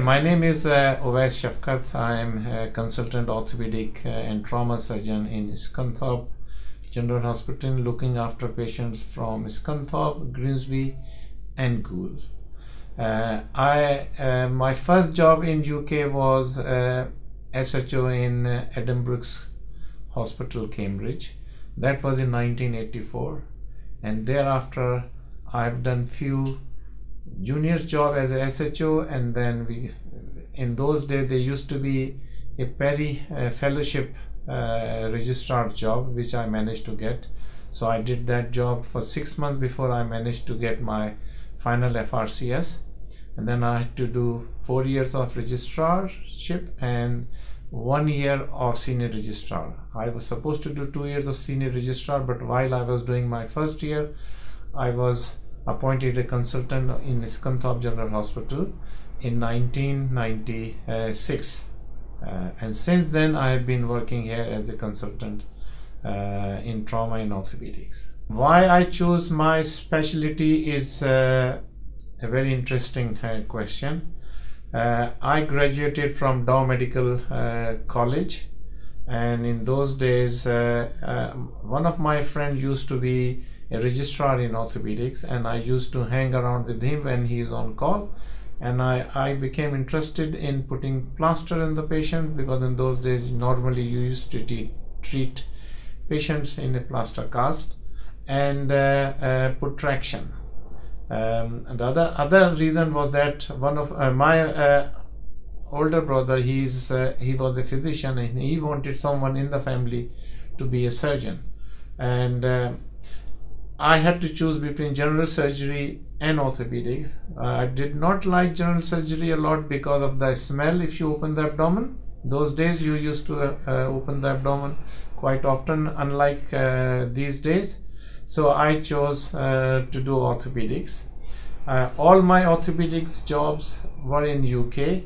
My name is Owais Shafqat. I am a consultant orthopedic and trauma surgeon in Scunthorpe General Hospital, looking after patients from Scunthorpe, Grimsby and Goole. My first job in UK was SHO in Addenbrooke's Hospital, Cambridge. That was in 1984, and thereafter I've done few junior job as a SHO, and then in those days there used to be a Perry fellowship registrar job which I managed to get. So I did that job for 6 months before I managed to get my final FRCS, and then I had to do 4 years of registrarship and 1 year of senior registrar. I was supposed to do 2 years of senior registrar, but while I was doing my first year, I was appointed a consultant in Scunthorpe General Hospital in 1996, and since then I have been working here as a consultant in trauma and orthopedics. Why I chose my specialty is a very interesting question. I graduated from Dow Medical College, and in those days one of my friends used to be a registrar in orthopedics, and I used to hang around with him when he is on call, and I became interested in putting plaster in the patient, because in those days normally you used to treat patients in a plaster cast and put traction. And the other reason was that one of my older brother, he was a physician, and he wanted someone in the family to be a surgeon, and I had to choose between general surgery and orthopedics. I did not like general surgery a lot because of the smell if you open the abdomen. Those days you used to open the abdomen quite often, unlike these days. So I chose to do orthopedics. All my orthopedics jobs were in UK,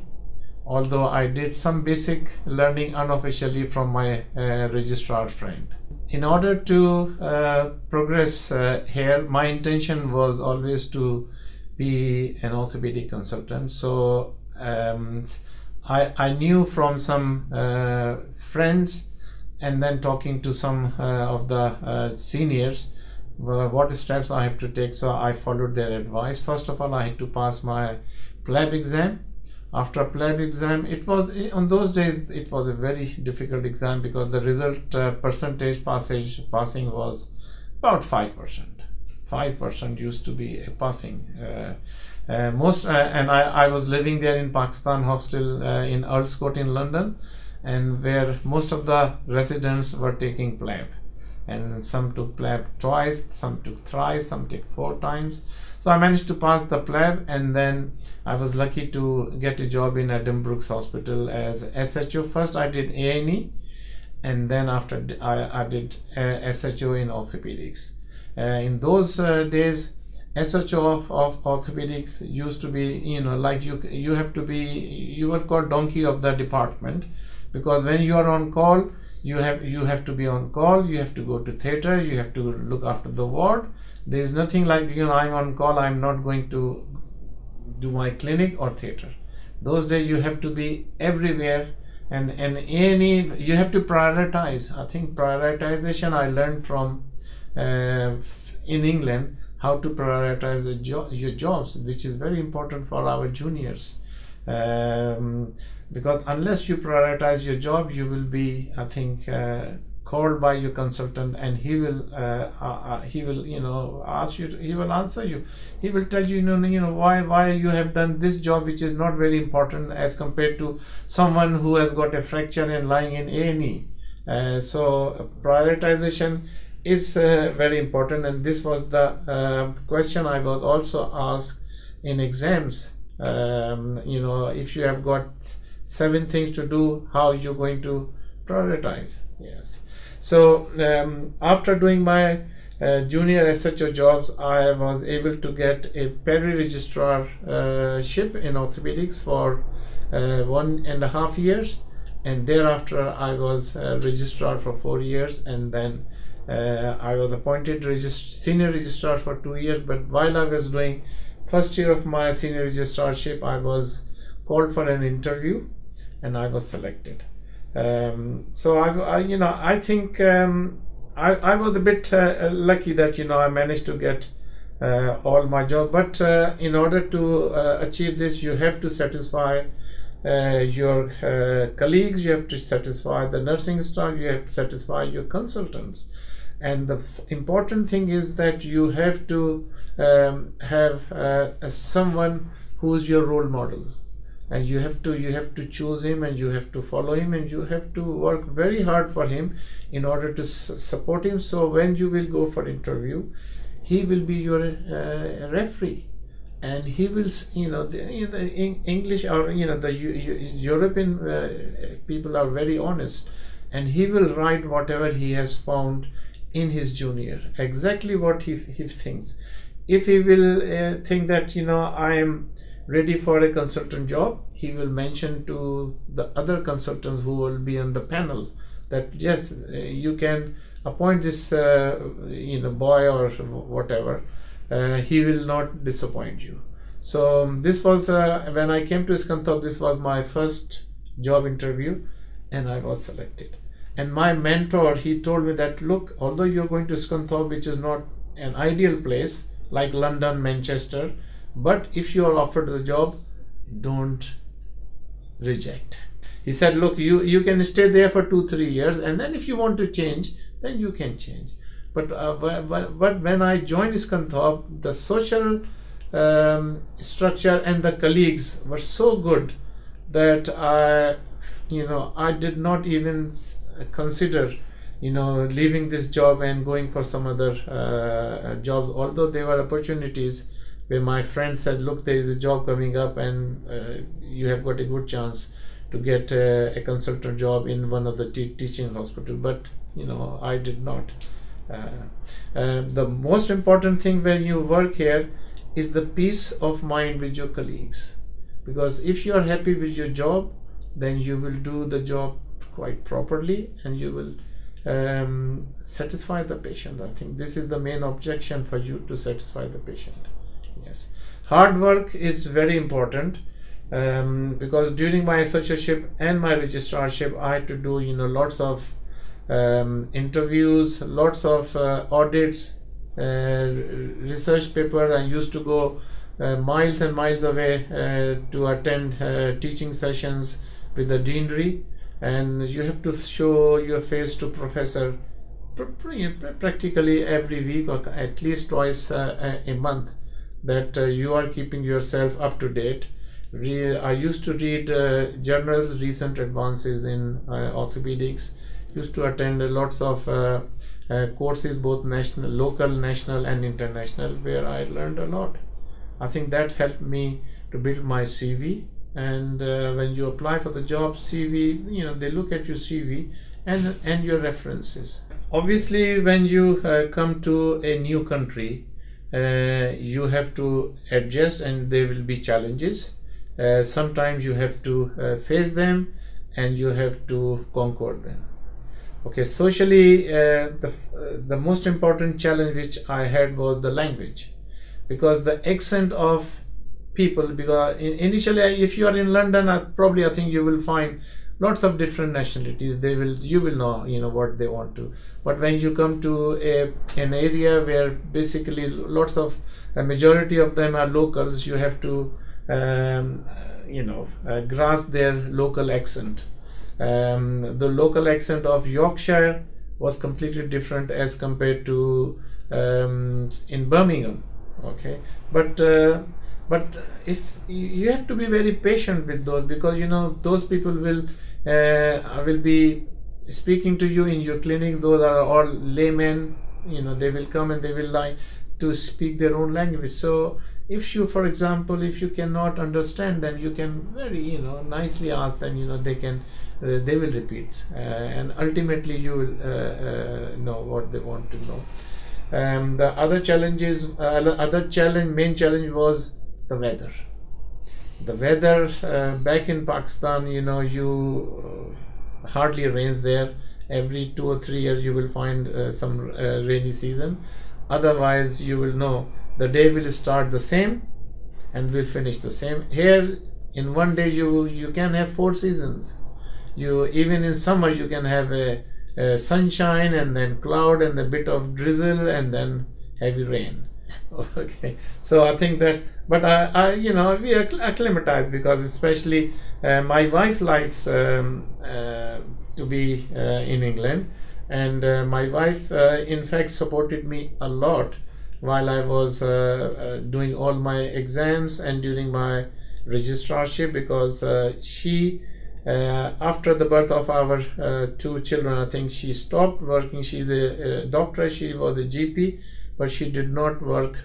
although I did some basic learning unofficially from my registrar friend. In order to progress here, my intention was always to be an orthopedic consultant. So I knew from some friends, and then talking to some of the seniors, what steps I have to take. So I followed their advice. First of all, I had to pass my pleb exam. After pleb exam, it was, on those days it was a very difficult exam, because the result percentage passing was about 5%. 5% used to be a passing. And I was living there in Pakistan Hostel in Earl's Court in London, and where most of the residents were taking pleb, and some took pleb twice, some took thrice, some took 4 times. So I managed to pass the pleb, and then I was lucky to get a job in Addenbrooke's Hospital as SHO. First I did A&E, and then after I did SHO in orthopedics. In those days, SHO of orthopedics used to be, like you have to be, you were called donkey of the department, because when you are on call, you have to be on call, you have to go to theater, you have to look after the ward. There is nothing like, I'm on call, I'm not going to do my clinic or theater. Those days you have to be everywhere, and A&E, you have to prioritize. I think prioritization I learned from in England, how to prioritize your jobs, which is very important for our juniors. Because unless you prioritize your job, you will be, I think, called by your consultant, and he will ask you, he will answer you, he will tell you, why you have done this job, which is not very important as compared to someone who has got a fracture and lying in A&E. So prioritization is very important, and this was the question I was also asked in exams. If you have got 7 things to do, how you're going to prioritize? Yes. So after doing my junior SHO jobs, I was able to get a Perry registrarship in orthopedics for 1.5 years, and thereafter I was registrar for 4 years, and then I was appointed senior registrar for 2 years. But while I was doing first year of my senior registrarship, I was called for an interview, and I was selected. So I think I was a bit lucky that I managed to get all my job. But in order to achieve this, you have to satisfy your colleagues, you have to satisfy the nursing staff, you have to satisfy your consultants. And the important thing is that you have to have someone who's your role model, and you have to choose him, and you have to follow him, and you have to work very hard for him in order to support him. So when you will go for interview, he will be your referee, and he will, the English, or the European people are very honest, and he will write whatever he has found in his junior, exactly what he thinks. If he will think that I am ready for a consultant job, he will mention to the other consultants who will be on the panel that yes, you can appoint this boy or whatever. He will not disappoint you. So this was when I came to Scunthorpe, this was my first job interview, and I was selected. And my mentor, he told me that, look, although you're going to Scunthorpe, which is not an ideal place like London, Manchester, but if you are offered the job, don't reject. He said, look, you can stay there for 2-3 years, and then if you want to change, then you can change. But when I joined Scunthorpe, the social structure and the colleagues were so good that I did not even consider leaving this job and going for some other jobs, although there were opportunities where my friend said, look, there is a job coming up, and you have got a good chance to get a consultant job in one of the teaching hospitals. But I did not. The most important thing when you work here is the peace of mind with your colleagues, because if you are happy with your job, then you will do the job quite properly, and you will satisfy the patient. I think this is the main objection for you, to satisfy the patient. Yes, hard work is very important, because during my associateship and my registrarship, I had to do lots of interviews, lots of audits, research paper. I used to go miles and miles away to attend teaching sessions with the deanery, and you have to show your face to professor practically every week, or at least twice a month, that you are keeping yourself up to date. I used to read journals, recent advances in orthopedics, used to attend lots of courses, both local, national and international, where I learned a lot. I think that helped me to build my CV. And when you apply for the job, CV, they look at your CV and your references. Obviously, when you come to a new country, you have to adjust, and there will be challenges. Sometimes you have to face them, and you have to conquer them. Okay, socially, the most important challenge which I had was the language, because the accent of people, because initially, if you are in London, I think you will find lots of different nationalities. You will know what they want to. But when you come to an area where basically lots of a majority of them are locals, you have to grasp their local accent. The local accent of Yorkshire was completely different as compared to in Birmingham. Okay, but if you have to be very patient with those, because those people will be speaking to you in your clinic. Those are all laymen. They will come and they will like to speak their own language. So if you, for example, if you cannot understand them, you can very nicely ask them. They will repeat, and ultimately you will know what they want to know. The other challenges, main challenge was the weather. The weather back in Pakistan, you hardly rains there. Every 2 or 3 years you will find some rainy season. Otherwise, you will know the day will start the same and will finish the same. Here In one day you can have 4 seasons. You even in summer you can have a sunshine and then cloud and a bit of drizzle and then heavy rain. Okay, so I think that's, but I we are acclimatized, because especially my wife likes to be in England, and my wife in fact supported me a lot while I was doing all my exams and during my registrarship, because she after the birth of our 2 children, I think she stopped working. She's a doctor, she was a GP, but she did not work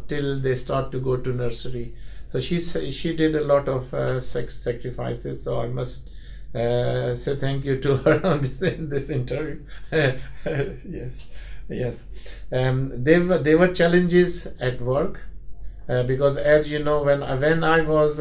till they start to go to nursery. So she did a lot of sacrifices, so I must say thank you to her on this interview. Yes. There were challenges at work, because as you know, when I was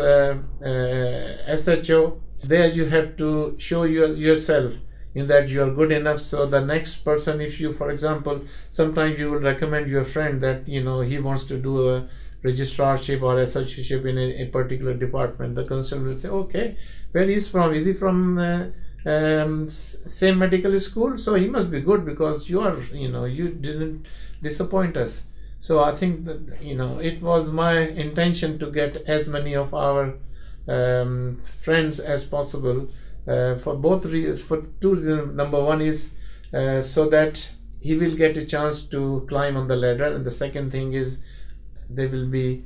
SHO, there you have to show yourself in that you are good enough, so the next person, if you, for example, sometimes you will recommend your friend that he wants to do a registrarship or SHOship in a particular department, the consultant will say, okay, where he's from, is he from same medical school, so he must be good, because you didn't disappoint us. So I think that it was my intention to get as many of our friends as possible, for 2 reasons. Number one is so that he will get a chance to climb on the ladder, and the second thing is there will be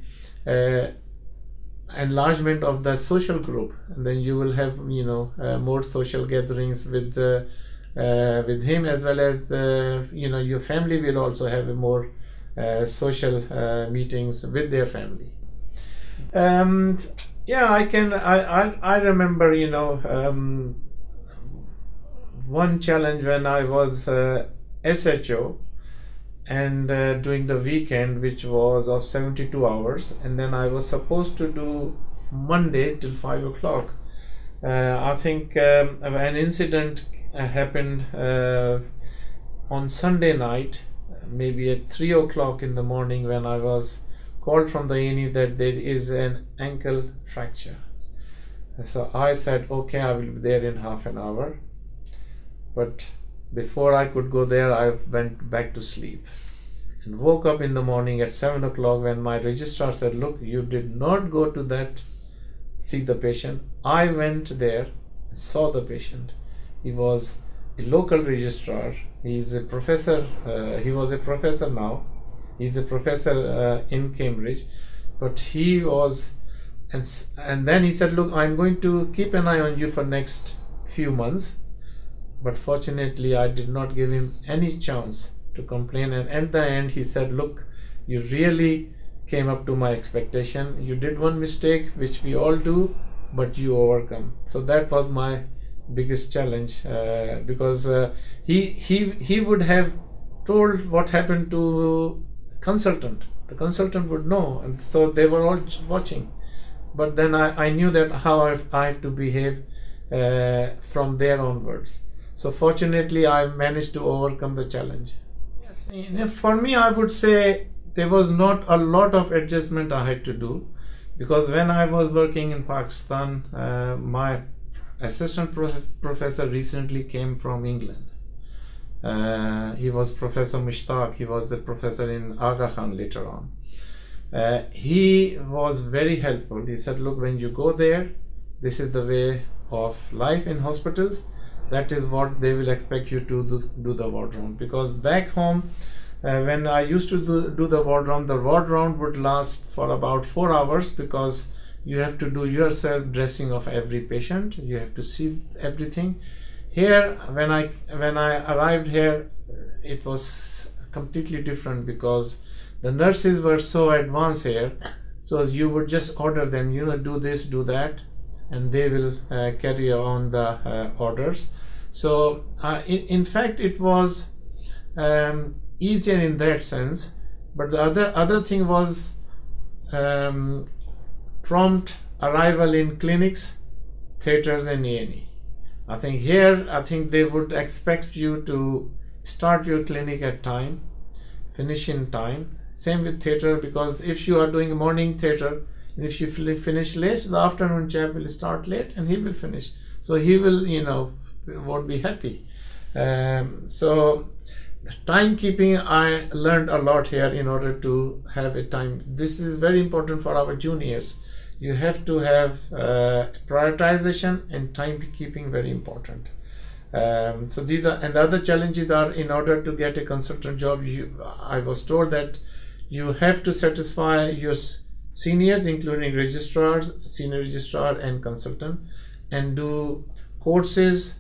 enlargement of the social group, and then you will have more social gatherings with him, as well as your family will also have a more social meetings with their family. I remember one challenge when I was SHO, and during the weekend, which was of 72 hours, and then I was supposed to do Monday till 5 o'clock. I think an incident happened on Sunday night, maybe at 3 o'clock in the morning, when I was called from the A&E that there is an ankle fracture. So I said, okay, I will be there in half an hour. But before I could go there, I went back to sleep and woke up in the morning at 7 o'clock when my registrar said, look, you did not go to see the patient. I went there and saw the patient. He was a local registrar. He's a professor. He was a professor now. He's a professor in Cambridge, but he was, and then he said, look, I'm going to keep an eye on you for next few months. But fortunately, I did not give him any chance to complain, and at the end he said, look, you really came up to my expectation. You did one mistake, which we all do, but you overcome. So that was my biggest challenge, because he would have told what happened to consultant. The consultant would know, and so they were all watching. But then I knew that how I have to behave from there onwards. So fortunately, I managed to overcome the challenge. Yes, for me, I would say there was not a lot of adjustment I had to do, because when I was working in Pakistan, my assistant professor recently came from England. He was Professor Mushtaq. He was a professor in Aga Khan later on. He was very helpful. He said, look, when you go there, this is the way of life in hospitals. That is what they will expect you to do the ward round. Because back home, when I used to do the ward round would last for about 4 hours, because you have to do yourself dressing of every patient. You have to see everything. Here, when I arrived here, it was completely different, because the nurses were so advanced here. So you would just order them, do this, do that, and they will carry on the orders. So in fact, it was easier in that sense. But the other thing was prompt arrival in clinics, theaters, and A&E. I think they would expect you to start your clinic at time, finish in time. Same with theater, because if you are doing morning theater, And if you finish late, the afternoon chap will start late and he will finish. So he will, won't be happy. So timekeeping, I learned a lot here in order to have a time. This is very important for our juniors. You have to have prioritization and timekeeping, very important. So these are, and the other challenges are, in order to get a consultant job, I was told that you have to satisfy your seniors, including registrars, senior registrar and consultant, and do courses,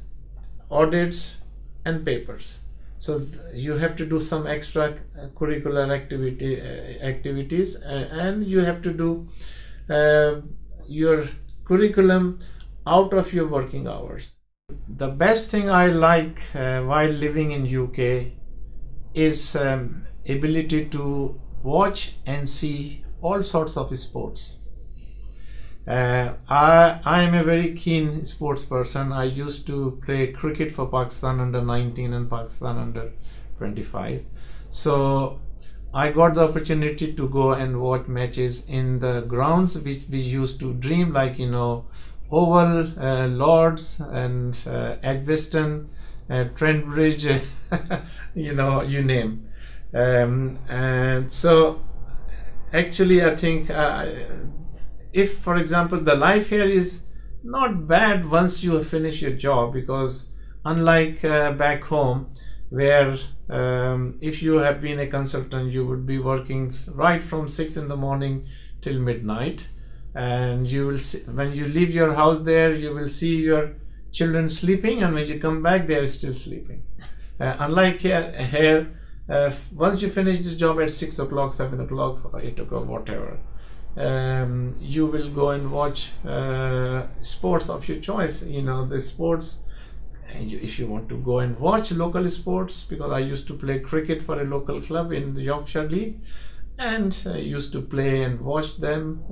audits and papers. So you have to do some extra curricular activities, and you have to do your curriculum out of your working hours. The best thing I like while living in UK is ability to watch and see all sorts of sports. I am a very keen sports person. I used to play cricket for Pakistan under 19 and Pakistan under 25. So I got the opportunity to go and watch matches in the grounds which we used to dream, like, Oval, Lords and Edgbaston, Trent Bridge, you name. And so actually I think if, for example, the life here is not bad once you finish your job, because unlike back home, where if you have been a consultant, you would be working right from 6 in the morning till midnight, and you will see, when you leave your house there, you will see your children sleeping, and when you come back, they are still sleeping. Unlike here, once you finish this job at 6 o'clock, 7 o'clock, 8 o'clock, whatever, you will go and watch sports of your choice. The sports, if you want to go and watch local sports, because I used to play cricket for a local club in the Yorkshire League, and used to play and watch them.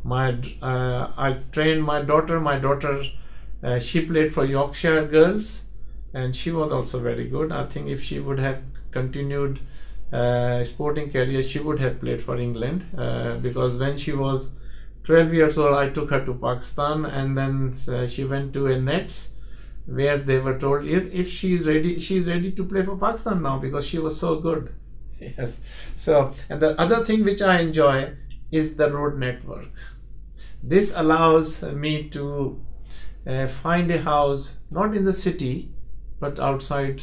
I trained my daughter. She played for Yorkshire Girls, and she was also very good. I think if she would have continued sporting career, she would have played for England, because when she was 12 years old, I took her to Pakistan, and then she went to a Nets, where they were told if she's ready to play for Pakistan now, because she was so good. Yes. So, and the other thing which I enjoy is the road network. This allows me to find a house not in the city but outside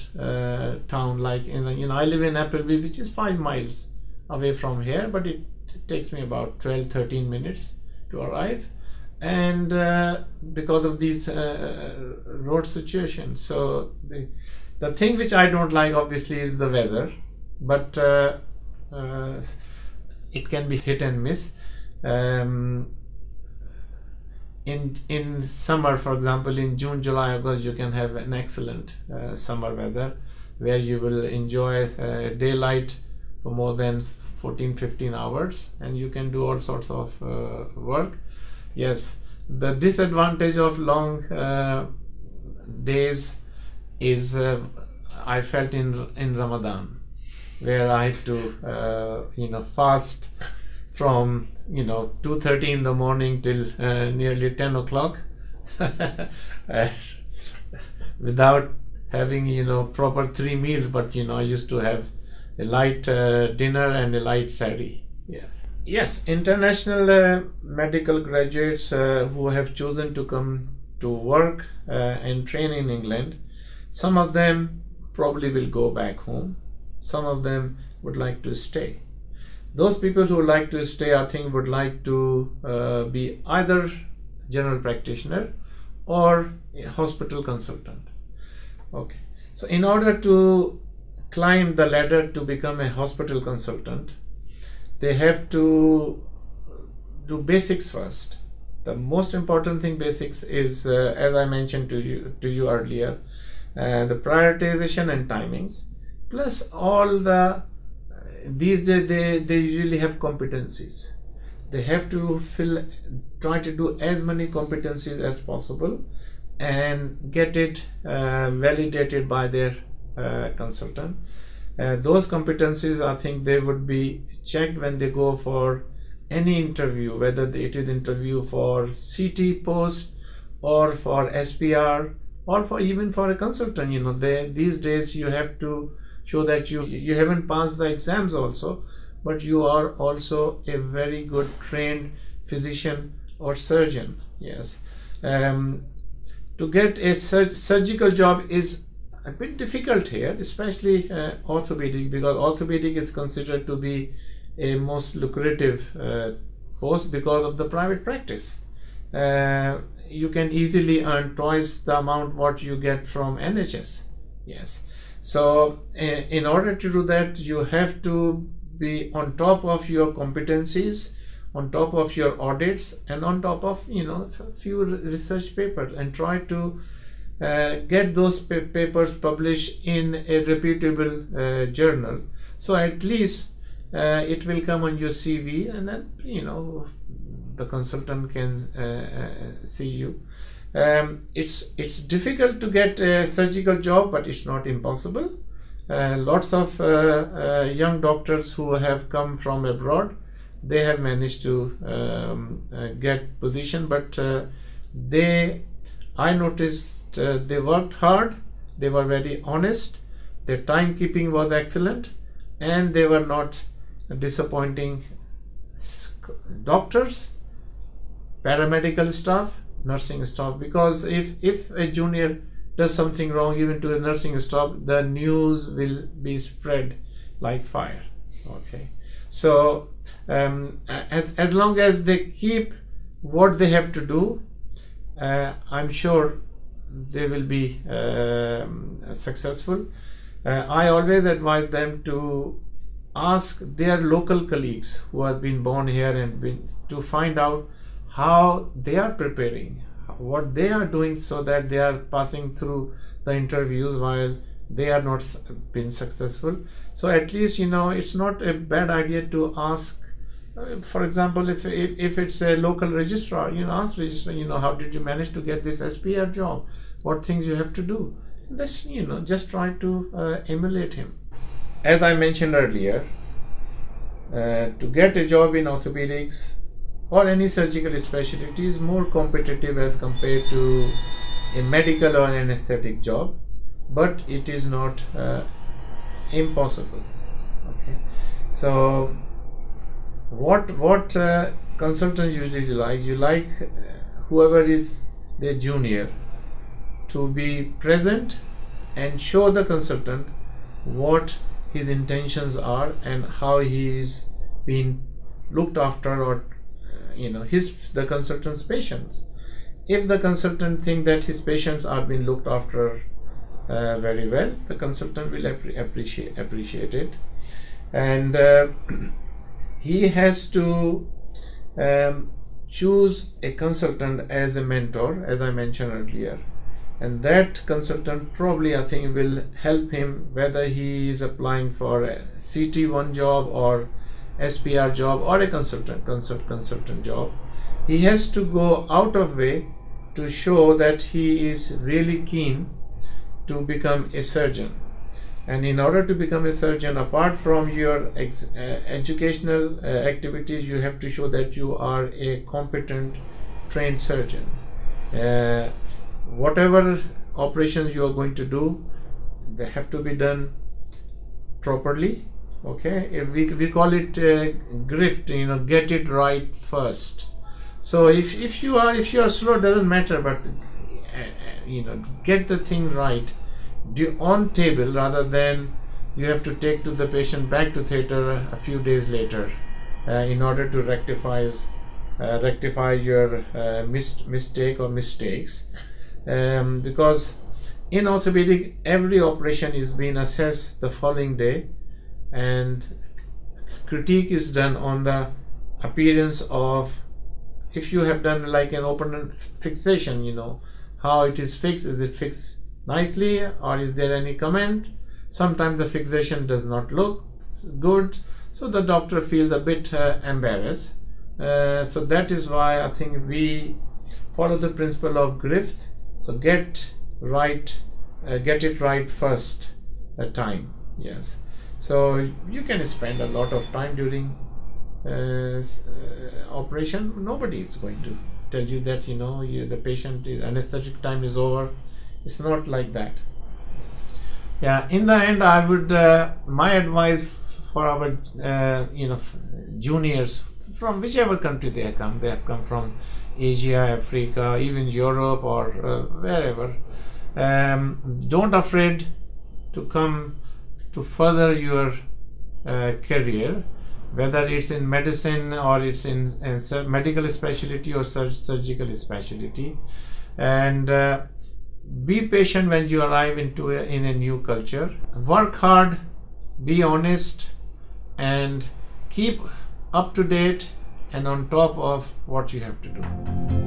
town, like I live in Appleby, which is 5 miles away from here, but it takes me about 12-13 minutes to arrive, and because of these road situations. So the thing which I don't like, obviously, is the weather, but it can be hit and miss. In summer, for example, in June, July, August, you can have an excellent summer weather, where you will enjoy daylight for more than 14-15 hours, and you can do all sorts of work. Yes, the disadvantage of long days is I felt in Ramadan, where I had to fast from 2:30 in the morning till nearly 10 o'clock without having proper 3 meals, but I used to have a light dinner and a light sari. Yes, international medical graduates who have chosen to come to work and train in England, some of them probably will go back home, some of them would like to stay. Those people who like to stay, I think, would like to be either general practitioner or a hospital consultant. Okay, so in order to climb the ladder to become a hospital consultant, they have to do basics first. The most important thing, basics, is as I mentioned to you earlier, the prioritization and timings, plus all the these days they usually have competencies. They have to try to do as many competencies as possible and get it validated by their consultant. Those competencies, I think, they would be checked when they go for any interview, whether it is interview for CT post or for SPR or for even for a consultant, these days you have to show that you haven't passed the exams also, but you are also a very good trained physician or surgeon. Yes. To get a surgical job is a bit difficult here, especially orthopedic, because orthopedic is considered to be a most lucrative post because of the private practice. You can easily earn twice the amount what you get from NHS. Yes. So in order to do that, you have to be on top of your competencies, on top of your audits, and on top of a few research papers, and try to get those papers published in a reputable journal. So at least it will come on your CV, and then the consultant can see you. It's difficult to get a surgical job, but it's not impossible. Lots of young doctors who have come from abroad, they have managed to get position, but I noticed they worked hard, they were very honest, their timekeeping was excellent, and they were not disappointing doctors, paramedical staff, nursing staff, because if a junior does something wrong even to a nursing staff, the news will be spread like fire. Okay, so as long as they keep what they have to do, I'm sure they will be successful. I always advise them to ask their local colleagues who have been born here and to find out how they are preparing, what they are doing, so that they are passing through the interviews while they are not been successful. So at least it's not a bad idea to ask. For example, if it's a local registrar, ask registrar, how did you manage to get this SPR job? What things you have to do? This, just try to emulate him. As I mentioned earlier, to get a job in orthopedics or any surgical specialty is more competitive as compared to a medical or an aesthetic job, but it is not impossible. Okay, so what consultants usually like, whoever is their junior to be present and show the consultant what his intentions are and how he is being looked after, or the consultant's patients. If the consultant think that his patients are being looked after very well, the consultant will appreciate it, and he has to choose a consultant as a mentor, as I mentioned earlier, and that consultant probably, I think, will help him whether he is applying for a CT1 job or SPR job or a consultant job. He has to go out of way to show that he is really keen to become a surgeon. And in order to become a surgeon, apart from your educational activities, you have to show that you are a competent, trained surgeon. Whatever operations you are going to do, they have to be done properly. Okay, we call it grift, get it right first. So if you are slow, doesn't matter, but get the thing right on table, rather than you have to take to the patient back to theater a few days later in order to rectify your mistake or mistakes, because in orthopedic every operation is being assessed the following day, and critique is done on the appearance of, if you have done like an open fixation, how it is fixed. Is it fixed nicely, or is there any comment? Sometimes the fixation does not look good, so the doctor feels a bit embarrassed. So that is why I think we follow the principle of grift. So get it right first time. Yes. So you can spend a lot of time during operation, nobody is going to tell you that, you know, the patient is anesthetic time is over. It's not like that. Yeah, in the end, I would my advice for our you know, juniors from whichever country they have come from Asia, Africa, even Europe, or wherever, don't afraid to come to further your career, whether it's in medicine or it's in medical specialty or surgical specialty, and be patient when you arrive into in a new culture. Work hard, be honest, and keep up to date and on top of what you have to do.